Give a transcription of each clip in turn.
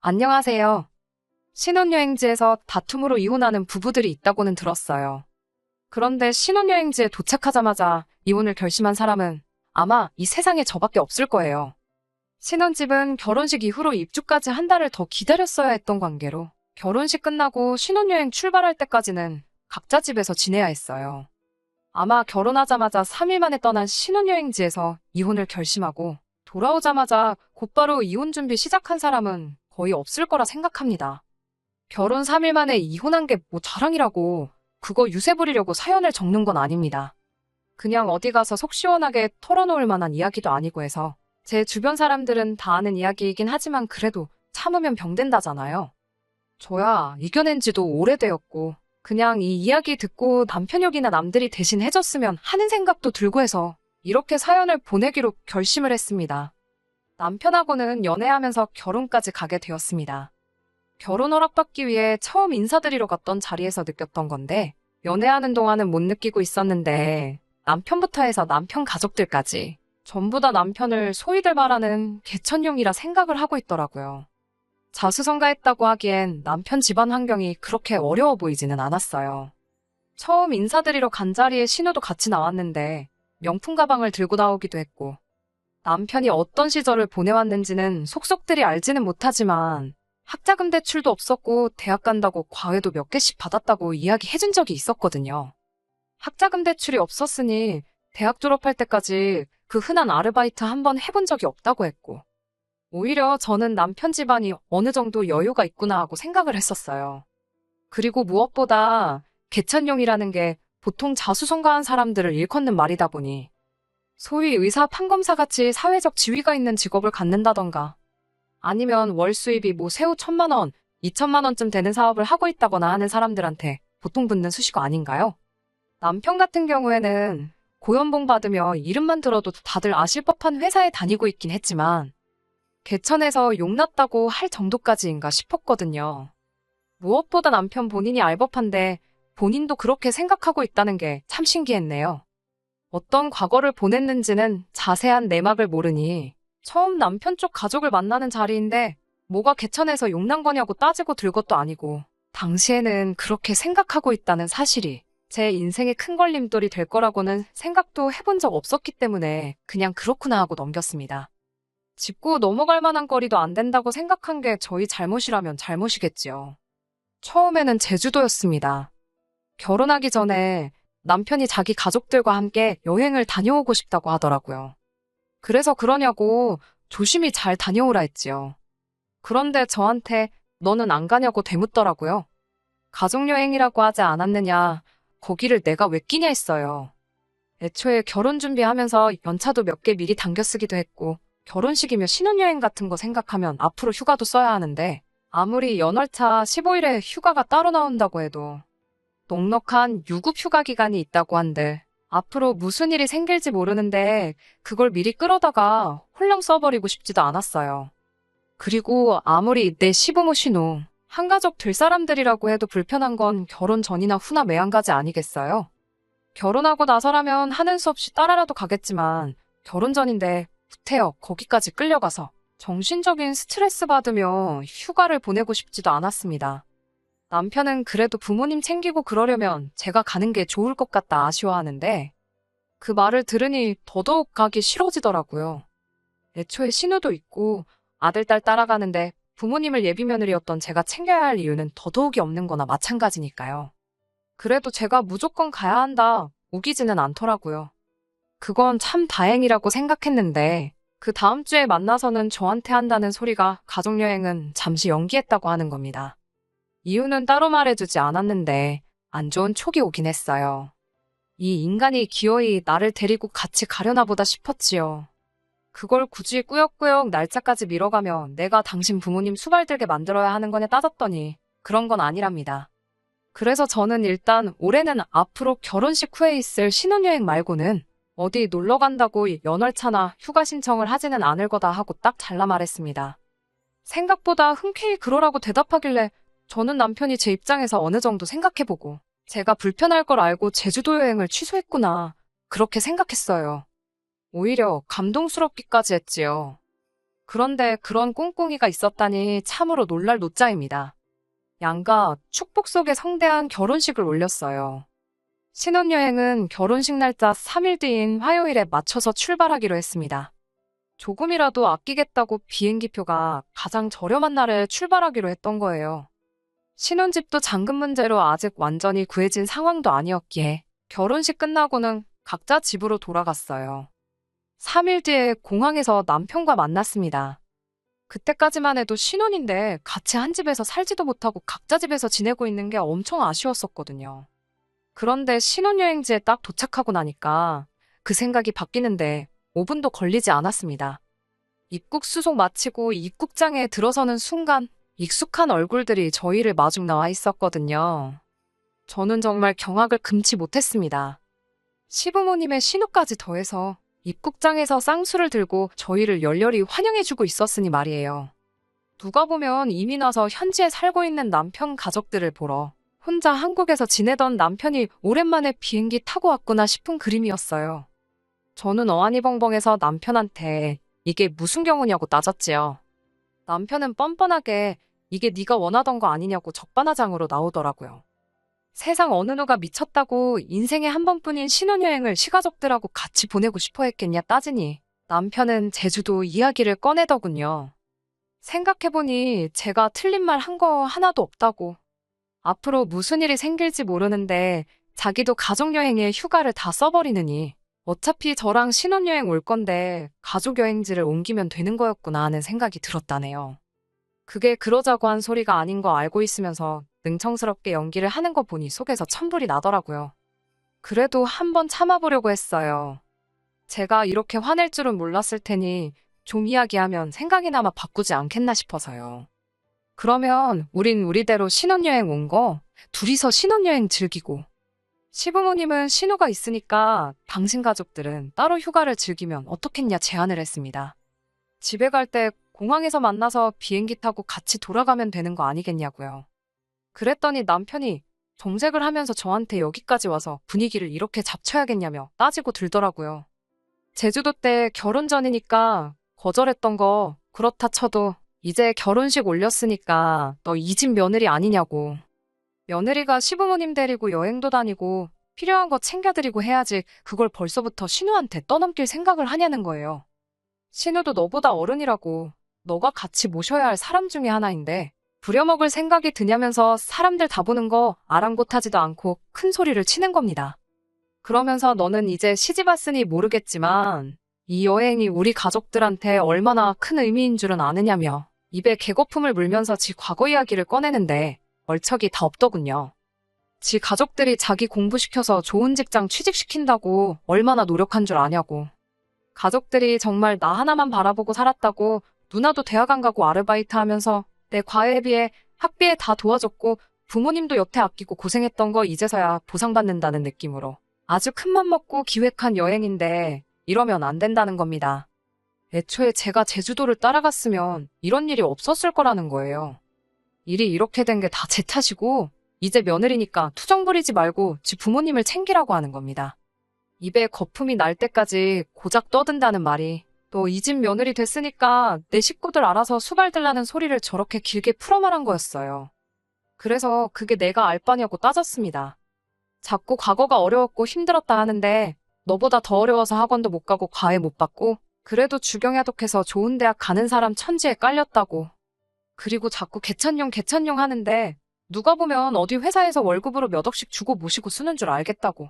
안녕하세요. 신혼여행지에서 다툼으로 이혼하는 부부들이 있다고는 들었어요. 그런데 신혼여행지에 도착하자마자 이혼을 결심한 사람은 아마 이 세상에 저밖에 없을 거예요. 신혼집은 결혼식 이후로 입주까지 한 달을 더 기다렸어야 했던 관계로 결혼식 끝나고 신혼여행 출발할 때까지는 각자 집에서 지내야 했어요. 아마 결혼하자마자 3일 만에 떠난 신혼여행지에서 이혼을 결심하고 돌아오자마자 곧바로 이혼 준비 시작한 사람은 거의 없을 거라 생각합니다. 결혼 3일 만에 이혼한 게 뭐 자랑이라고 그거 유세 부리려고 사연을 적는 건 아닙니다. 그냥 어디 가서 속 시원하게 털어놓을 만한 이야기도 아니고 해서 제 주변 사람들은 다 아는 이야기이긴 하지만 그래도 참으면 병된다잖아요. 저야 이겨낸 지도 오래되었고 그냥 이 이야기 듣고 남편 욕이나 남들이 대신 해줬으면 하는 생각도 들고 해서 이렇게 사연을 보내기로 결심을 했습니다. 남편하고는 연애하면서 결혼까지 가게 되었습니다. 결혼 허락받기 위해 처음 인사드리러 갔던 자리에서 느꼈던 건데 연애하는 동안은 못 느끼고 있었는데 남편부터 해서 남편 가족들까지 전부 다 남편을 소위들 말하는 개천용이라 생각을 하고 있더라고요. 자수성가했다고 하기엔 남편 집안 환경이 그렇게 어려워 보이지는 않았어요. 처음 인사드리러 간 자리에 신우도 같이 나왔는데 명품 가방을 들고 나오기도 했고 남편이 어떤 시절을 보내왔는지는 속속들이 알지는 못하지만 학자금 대출도 없었고 대학 간다고 과외도 몇 개씩 받았다고 이야기해준 적이 있었거든요. 학자금 대출이 없었으니 대학 졸업할 때까지 그 흔한 아르바이트 한 번 해본 적이 없다고 했고 오히려 저는 남편 집안이 어느 정도 여유가 있구나 하고 생각을 했었어요. 그리고 무엇보다 개천용이라는 게 보통 자수성가한 사람들을 일컫는 말이다 보니 소위 의사, 판검사같이 사회적 지위가 있는 직업을 갖는다던가 아니면 월 수입이 뭐 새우 1,000만 원, 2,000만 원쯤 되는 사업을 하고 있다거나 하는 사람들한테 보통 붙는 수식어 아닌가요? 남편 같은 경우에는 고연봉 받으며 이름만 들어도 다들 아실 법한 회사에 다니고 있긴 했지만 개천에서 용났다고 할 정도까지인가 싶었거든요. 무엇보다 남편 본인이 알 법한데 본인도 그렇게 생각하고 있다는 게 참 신기했네요. 어떤 과거를 보냈는지는 자세한 내막을 모르니 처음 남편 쪽 가족을 만나는 자리인데 뭐가 개천에서 용난 거냐고 따지고 들 것도 아니고 당시에는 그렇게 생각하고 있다는 사실이 제 인생의 큰 걸림돌이 될 거라고는 생각도 해본 적 없었기 때문에 그냥 그렇구나 하고 넘겼습니다. 짚고 넘어갈 만한 거리도 안 된다고 생각한 게 저희 잘못이라면 잘못이겠지요. 처음에는 제주도였습니다. 결혼하기 전에 남편이 자기 가족들과 함께 여행을 다녀오고 싶다고 하더라고요. 그래서 그러냐고 조심히 잘 다녀오라 했지요. 그런데 저한테 너는 안 가냐고 되묻더라고요. 가족여행이라고 하지 않았느냐, 거기를 내가 왜 끼냐 했어요. 애초에 결혼 준비하면서 연차도 몇 개 미리 당겨 쓰기도 했고 결혼식이며 신혼여행 같은 거 생각하면 앞으로 휴가도 써야 하는데 아무리 연월차 15일에 휴가가 따로 나온다고 해도 넉넉한 유급 휴가 기간이 있다고 한들 앞으로 무슨 일이 생길지 모르는데 그걸 미리 끌어다가 홀령 써버리고 싶지도 않았어요. 그리고 아무리 내 시부모 신우, 한가족 될 사람들이라고 해도 불편한 건 결혼 전이나 후나 매한가지 아니겠어요? 결혼하고 나서라면 하는 수 없이 따라라도 가겠지만 결혼 전인데 후태여 거기까지 끌려가서 정신적인 스트레스 받으며 휴가를 보내고 싶지도 않았습니다. 남편은 그래도 부모님 챙기고 그러려면 제가 가는 게 좋을 것 같다 아쉬워하는데 그 말을 들으니 더더욱 가기 싫어지더라고요. 애초에 신우도 있고 아들, 딸 따라가는데 부모님을 예비 며느리였던 제가 챙겨야 할 이유는 더더욱이 없는 거나 마찬가지니까요. 그래도 제가 무조건 가야 한다 우기지는 않더라고요. 그건 참 다행이라고 생각했는데 그 다음 주에 만나서는 저한테 한다는 소리가 가족여행은 잠시 연기했다고 하는 겁니다. 이유는 따로 말해주지 않았는데 안 좋은 촉이 오긴 했어요. 이 인간이 기어이 나를 데리고 같이 가려나 보다 싶었지요. 그걸 굳이 꾸역꾸역 날짜까지 미뤄가며 내가 당신 부모님 수발들게 만들어야 하는 거냐 따졌더니 그런 건 아니랍니다. 그래서 저는 일단 올해는 앞으로 결혼식 후에 있을 신혼여행 말고는 어디 놀러 간다고 연월차나 휴가 신청을 하지는 않을 거다 하고 딱 잘라 말했습니다. 생각보다 흔쾌히 그러라고 대답하길래 저는 남편이 제 입장에서 어느 정도 생각해보고 제가 불편할 걸 알고 제주도 여행을 취소했구나 그렇게 생각했어요. 오히려 감동스럽기까지 했지요. 그런데 그런 꿍꿍이가 있었다니 참으로 놀랄 노짜입니다. 양가 축복 속에 성대한 결혼식을 올렸어요. 신혼여행은 결혼식 날짜 3일 뒤인 화요일에 맞춰서 출발하기로 했습니다. 조금이라도 아끼겠다고 비행기표가 가장 저렴한 날에 출발하기로 했던 거예요. 신혼집도 잔금 문제로 아직 완전히 구해진 상황도 아니었기에 결혼식 끝나고는 각자 집으로 돌아갔어요. 3일 뒤에 공항에서 남편과 만났습니다. 그때까지만 해도 신혼인데 같이 한 집에서 살지도 못하고 각자 집에서 지내고 있는 게 엄청 아쉬웠었거든요. 그런데 신혼여행지에 딱 도착하고 나니까 그 생각이 바뀌는데 5분도 걸리지 않았습니다. 입국 수속 마치고 입국장에 들어서는 순간 익숙한 얼굴들이 저희를 마중 나와 있었거든요. 저는 정말 경악을 금치 못했습니다. 시부모님의 신우까지 더해서 입국장에서 쌍수를 들고 저희를 열렬히 환영해주고 있었으니 말이에요. 누가 보면 이민 와서 현지에 살고 있는 남편 가족들을 보러 혼자 한국에서 지내던 남편이 오랜만에 비행기 타고 왔구나 싶은 그림이었어요. 저는 어안이벙벙해서 남편한테 이게 무슨 경우냐고 따졌지요. 남편은 뻔뻔하게 이게 네가 원하던 거 아니냐고 적반하장으로 나오더라고요. 세상 어느 누가 미쳤다고 인생에 한 번뿐인 신혼여행을 시가족들하고 같이 보내고 싶어 했겠냐 따지니 남편은 제주도 이야기를 꺼내더군요. 생각해보니 제가 틀린 말 한 거 하나도 없다고. 앞으로 무슨 일이 생길지 모르는데 자기도 가족여행에 휴가를 다 써버리느니 어차피 저랑 신혼여행 올 건데 가족여행지를 옮기면 되는 거였구나 하는 생각이 들었다네요. 그게 그러자고 한 소리가 아닌 거 알고 있으면서 능청스럽게 연기를 하는 거 보니 속에서 천불이 나더라고요. 그래도 한번 참아보려고 했어요. 제가 이렇게 화낼 줄은 몰랐을 테니 좀 이야기하면 생각이나마 바꾸지 않겠나 싶어서요. 그러면 우린 우리대로 신혼여행 온 거 둘이서 신혼여행 즐기고 시부모님은 신우가 있으니까 당신 가족들은 따로 휴가를 즐기면 어떻겠냐 제안을 했습니다. 집에 갈 때 공항에서 만나서 비행기 타고 같이 돌아가면 되는 거 아니겠냐고요. 그랬더니 남편이 정색을 하면서 저한테 여기까지 와서 분위기를 이렇게 잡쳐야겠냐며 따지고 들더라고요. 제주도 때 결혼 전이니까 거절했던 거 그렇다 쳐도 이제 결혼식 올렸으니까 너 이 집 며느리 아니냐고. 며느리가 시부모님 데리고 여행도 다니고 필요한 거 챙겨드리고 해야지 그걸 벌써부터 신우한테 떠넘길 생각을 하냐는 거예요. 신우도 너보다 어른이라고 너가 같이 모셔야 할 사람 중에 하나인데 부려먹을 생각이 드냐면서 사람들 다 보는 거 아랑곳하지도 않고 큰 소리를 치는 겁니다. 그러면서 너는 이제 시집 왔으니 모르겠지만 이 여행이 우리 가족들한테 얼마나 큰 의미인 줄은 아느냐며 입에 개거품을 물면서 지 과거 이야기를 꺼내는데 얼척이 다 없더군요. 지 가족들이 자기 공부시켜서 좋은 직장 취직시킨다고 얼마나 노력한 줄 아냐고. 가족들이 정말 나 하나만 바라보고 살았다고 누나도 대학 안 가고 아르바이트 하면서 내 과외에 비해 학비에 다 도와줬고 부모님도 여태 아끼고 고생했던 거 이제서야 보상받는다는 느낌으로 아주 큰맘 먹고 기획한 여행인데 이러면 안 된다는 겁니다. 애초에 제가 제주도를 따라갔으면 이런 일이 없었을 거라는 거예요. 일이 이렇게 된 게 다 제 탓이고 이제 며느리니까 투정 부리지 말고 지 부모님을 챙기라고 하는 겁니다. 입에 거품이 날 때까지 고작 떠든다는 말이 또 이 집 며느리 됐으니까 내 식구들 알아서 수발들라는 소리를 저렇게 길게 풀어 말한 거였어요. 그래서 그게 내가 알 바냐고 따졌습니다. 자꾸 과거가 어려웠고 힘들었다 하는데 너보다 더 어려워서 학원도 못 가고 과외 못 받고 그래도 주경야독해서 좋은 대학 가는 사람 천지에 깔렸다고. 그리고 자꾸 개천용 하는데 누가 보면 어디 회사에서 월급으로 몇 억씩 주고 모시고 쓰는 줄 알겠다고.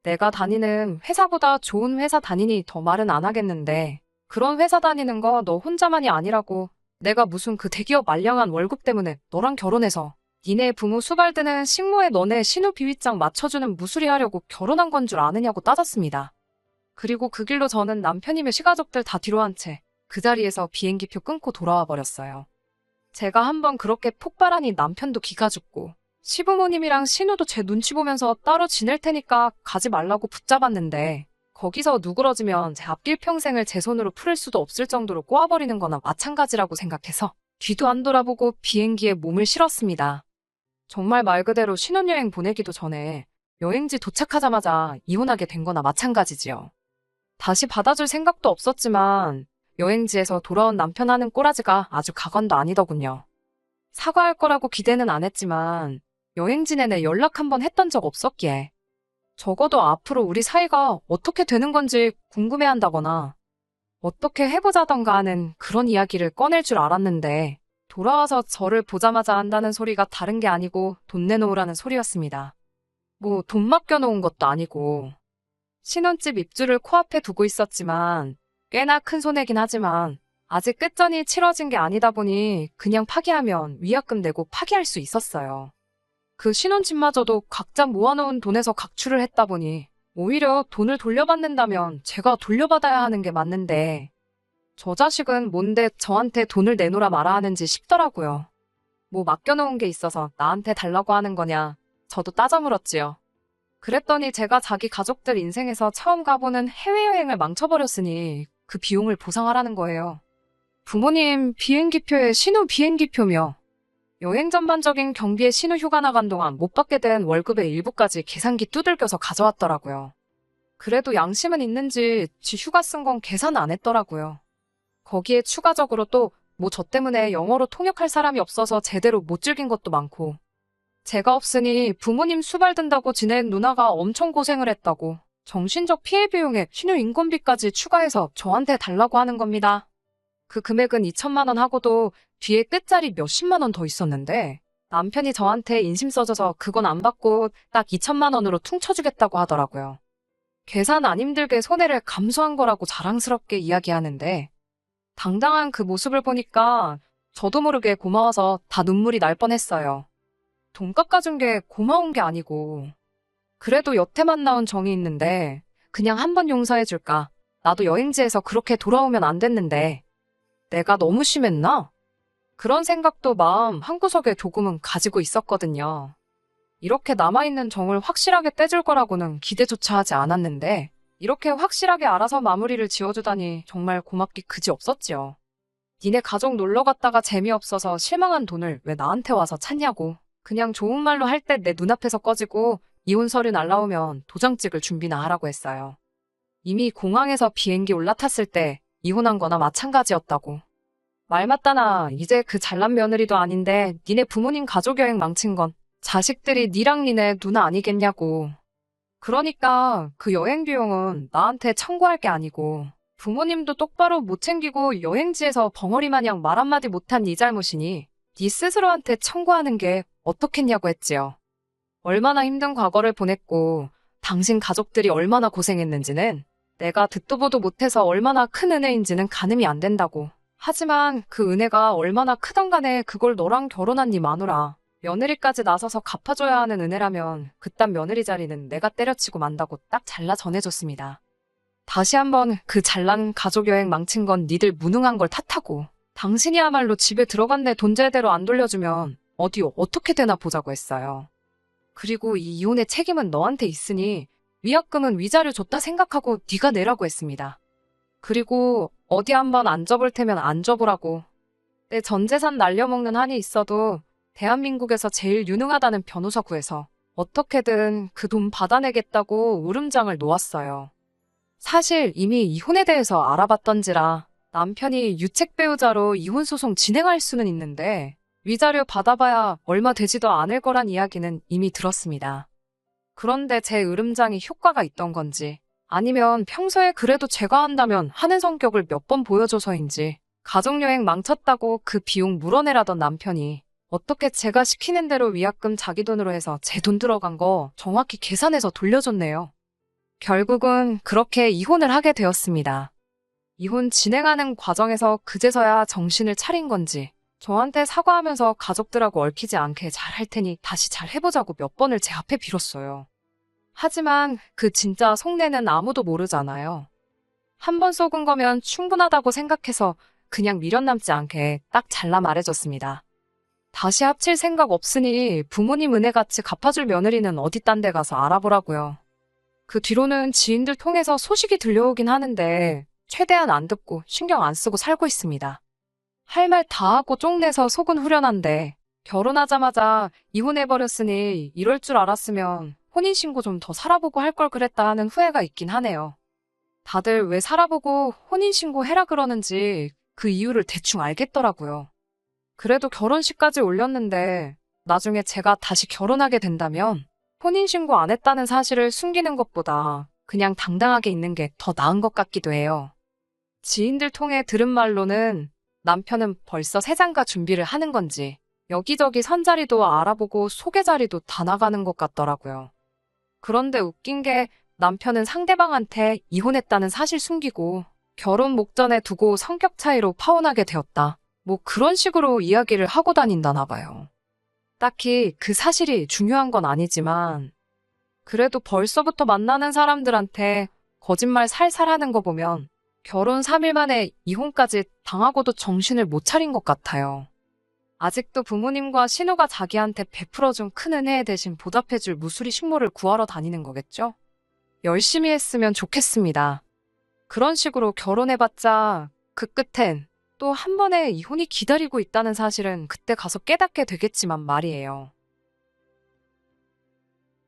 내가 다니는 회사보다 좋은 회사 다니니 더 말은 안 하겠는데 그런 회사 다니는 거 너 혼자만이 아니라고. 내가 무슨 그 대기업 말량한 월급 때문에 너랑 결혼해서 니네 부모 수발드는 식모에 너네 신우 비위장 맞춰주는 무수리 하려고 결혼한 건 줄 아느냐고 따졌습니다. 그리고 그 길로 저는 남편이며 시가족들 다 뒤로 한 채 그 자리에서 비행기표 끊고 돌아와 버렸어요. 제가 한번 그렇게 폭발하니 남편도 기가 죽고 시부모님이랑 신우도 제 눈치 보면서 따로 지낼 테니까 가지 말라고 붙잡았는데 거기서 누그러지면 제 앞길 평생을 제 손으로 풀을 수도 없을 정도로 꼬아버리는 거나 마찬가지라고 생각해서 뒤도 안 돌아보고 비행기에 몸을 실었습니다. 정말 말 그대로 신혼여행 보내기도 전에 여행지 도착하자마자 이혼하게 된 거나 마찬가지지요. 다시 받아줄 생각도 없었지만 여행지에서 돌아온 남편 하는 꼬라지가 아주 가관도 아니더군요. 사과할 거라고 기대는 안 했지만 여행지 내내 연락 한번 했던 적 없었기에 적어도 앞으로 우리 사이가 어떻게 되는 건지 궁금해한다거나 어떻게 해보자던가 하는 그런 이야기를 꺼낼 줄 알았는데 돌아와서 저를 보자마자 한다는 소리가 다른 게 아니고 돈 내놓으라는 소리였습니다. 뭐 돈 맡겨놓은 것도 아니고 신혼집 입주를 코앞에 두고 있었지만 꽤나 큰 손해긴 하지만 아직 끝전이 치러진 게 아니다 보니 그냥 파기하면 위약금 내고 파기할 수 있었어요. 그 신혼집마저도 각자 모아놓은 돈에서 각출을 했다 보니 오히려 돈을 돌려받는다면 제가 돌려받아야 하는 게 맞는데 저 자식은 뭔데 저한테 돈을 내놓으라 말아 하는지 싶더라고요. 뭐 맡겨놓은 게 있어서 나한테 달라고 하는 거냐 저도 따져 물었지요. 그랬더니 제가 자기 가족들 인생에서 처음 가보는 해외여행을 망쳐버렸으니 그 비용을 보상하라는 거예요. 부모님 비행기표에 신호 비행기표며 여행 전반적인 경비에 신호 휴가 나간 동안 못 받게 된 월급의 일부까지 계산기 두들겨서 가져왔더라고요. 그래도 양심은 있는지 지 휴가 쓴 건 계산 안 했더라고요. 거기에 추가적으로 또 뭐 저 때문에 영어로 통역할 사람이 없어서 제대로 못 즐긴 것도 많고 제가 없으니 부모님 수발 든다고 지낸 누나가 엄청 고생을 했다고 정신적 피해 비용에 신호 인건비까지 추가해서 저한테 달라고 하는 겁니다. 그 금액은 2천만 원 하고도 뒤에 끝자리 몇십만 원 더 있었는데 남편이 저한테 인심 써줘서 그건 안 받고 딱 2천만 원으로 퉁쳐주겠다고 하더라고요. 계산 안 힘들게 손해를 감수한 거라고 자랑스럽게 이야기하는데 당당한 그 모습을 보니까 저도 모르게 고마워서 다 눈물이 날 뻔했어요. 돈 깎아준 게 고마운 게 아니고 그래도 여태만 나온 정이 있는데 그냥 한번 용서해줄까? 나도 여행지에서 그렇게 돌아오면 안 됐는데 내가 너무 심했나? 그런 생각도 마음 한구석에 조금은 가지고 있었거든요. 이렇게 남아있는 정을 확실하게 떼줄 거라고는 기대조차 하지 않았는데 이렇게 확실하게 알아서 마무리를 지어주다니 정말 고맙기 그지 없었지요. 니네 가족 놀러 갔다가 재미없어서 실망한 돈을 왜 나한테 와서 찾냐고. 그냥 좋은 말로 할 때 내 눈앞에서 꺼지고 이혼 서류 날라오면 도장 찍을 준비나 하라고 했어요. 이미 공항에서 비행기 올라탔을 때 이혼한 거나 마찬가지였다고. 말 맞다나 이제 그 잘난 며느리도 아닌데 니네 부모님 가족여행 망친 건 자식들이 니랑 니네 누나 아니겠냐고. 그러니까 그 여행 비용은 나한테 청구할 게 아니고 부모님도 똑바로 못 챙기고 여행지에서 벙어리 마냥 말 한마디 못한 네 잘못이니 네 스스로한테 청구하는 게 어떻겠냐고 했지요. 얼마나 힘든 과거를 보냈고 당신 가족들이 얼마나 고생했는지는 내가 듣도 보도 못해서 얼마나 큰 은혜인지는 가늠이 안 된다고. 하지만 그 은혜가 얼마나 크던 간에 그걸 너랑 결혼한 네 마누라, 며느리까지 나서서 갚아줘야 하는 은혜라면 그딴 며느리 자리는 내가 때려치고 만다고 딱 잘라 전해줬습니다. 다시 한번 그 잘난 가족여행 망친 건 니들 무능한 걸 탓하고 당신이야말로 집에 들어간 내 돈 제대로 안 돌려주면 어디 어떻게 되나 보자고 했어요. 그리고 이 이혼의 책임은 너한테 있으니 위약금은 위자료 줬다 생각하고 네가 내라고 했습니다. 그리고 어디 한번 안 접을 테면 안 접으라고. 내 전 재산 날려먹는 한이 있어도 대한민국에서 제일 유능하다는 변호사 구해서 어떻게든 그 돈 받아내겠다고 울음장을 놓았어요. 사실 이미 이혼에 대해서 알아봤던지라 남편이 유책 배우자로 이혼 소송 진행할 수는 있는데 위자료 받아봐야 얼마 되지도 않을 거란 이야기는 이미 들었습니다. 그런데 제 으름장이 효과가 있던 건지 아니면 평소에 그래도 제가 한다면 하는 성격을 몇 번 보여줘서인지 가족여행 망쳤다고 그 비용 물어내라던 남편이 어떻게 제가 시키는 대로 위약금 자기 돈으로 해서 제 돈 들어간 거 정확히 계산해서 돌려줬네요. 결국은 그렇게 이혼을 하게 되었습니다. 이혼 진행하는 과정에서 그제서야 정신을 차린 건지 저한테 사과하면서 가족들하고 얽히지 않게 잘 할 테니 다시 잘 해보자고 몇 번을 제 앞에 빌었어요. 하지만 그 진짜 속내는 아무도 모르잖아요. 한 번 속은 거면 충분하다고 생각해서 그냥 미련 남지 않게 딱 잘라 말해줬습니다. 다시 합칠 생각 없으니 부모님 은혜같이 갚아줄 며느리는 어디 딴 데 가서 알아보라고요. 그 뒤로는 지인들 통해서 소식이 들려오긴 하는데 최대한 안 듣고 신경 안 쓰고 살고 있습니다. 할 말 다 하고 쪽내서 속은 후련한데 결혼하자마자 이혼해버렸으니 이럴 줄 알았으면 혼인신고 좀 더 살아보고 할 걸 그랬다 하는 후회가 있긴 하네요. 다들 왜 살아보고 혼인신고 해라 그러는지 그 이유를 대충 알겠더라고요. 그래도 결혼식까지 올렸는데 나중에 제가 다시 결혼하게 된다면 혼인신고 안 했다는 사실을 숨기는 것보다 그냥 당당하게 있는 게 더 나은 것 같기도 해요. 지인들 통해 들은 말로는 남편은 벌써 새장가 준비를 하는 건지 여기저기 선자리도 알아보고 소개 자리도 다 나가는 것 같더라고요. 그런데 웃긴 게 남편은 상대방한테 이혼했다는 사실 숨기고 결혼 목전에 두고 성격 차이로 파혼하게 되었다. 뭐 그런 식으로 이야기를 하고 다닌다나 봐요. 딱히 그 사실이 중요한 건 아니지만 그래도 벌써부터 만나는 사람들한테 거짓말 살살 하는 거 보면 결혼 3일 만에 이혼까지 당하고도 정신을 못 차린 것 같아요. 아직도 부모님과 신우가 자기한테 베풀어준 큰 은혜에 대신 보답해줄 무수리 식모를 구하러 다니는 거겠죠? 열심히 했으면 좋겠습니다. 그런 식으로 결혼해봤자 그 끝엔 또 한 번의 이혼이 기다리고 있다는 사실은 그때 가서 깨닫게 되겠지만 말이에요.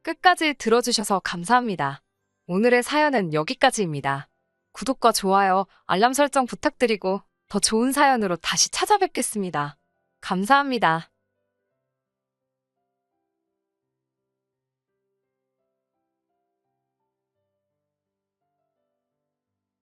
끝까지 들어주셔서 감사합니다. 오늘의 사연은 여기까지입니다. 구독과 좋아요, 알람 설정 부탁드리고 더 좋은 사연으로 다시 찾아뵙겠습니다. 감사합니다.